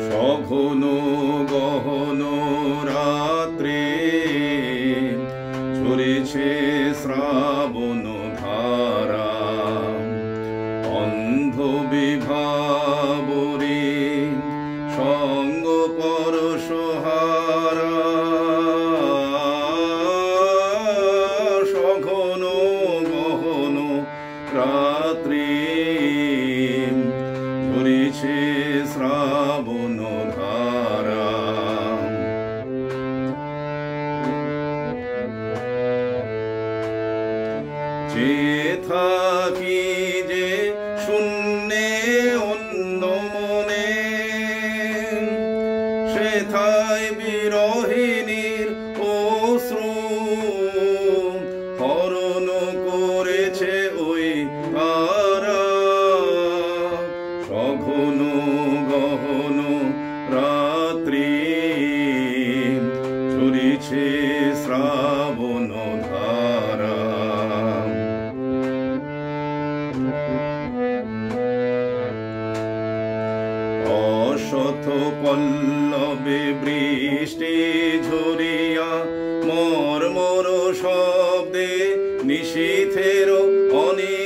সঘন গহন রাত্রে ঝরেছে শ্রাবণ ধারা, অন্ধ বিভাবরে সঙ্গ পরশহারা। সঘন গহন রাত্রে ঝরেছে শ্রাবণ ধারা, যে থাকি যে শূন্যে অন্য মনে, সেথায় বিরহিণীর অশ্রু হরণ করেছে ওই তারা। সঘন গহন রাত্রি ঝরেছে শ্রাবণ ধারা। অশত পল্লবে বৃষ্টি ঝরিয়া মর্মর শব্দে নিশীথের অনি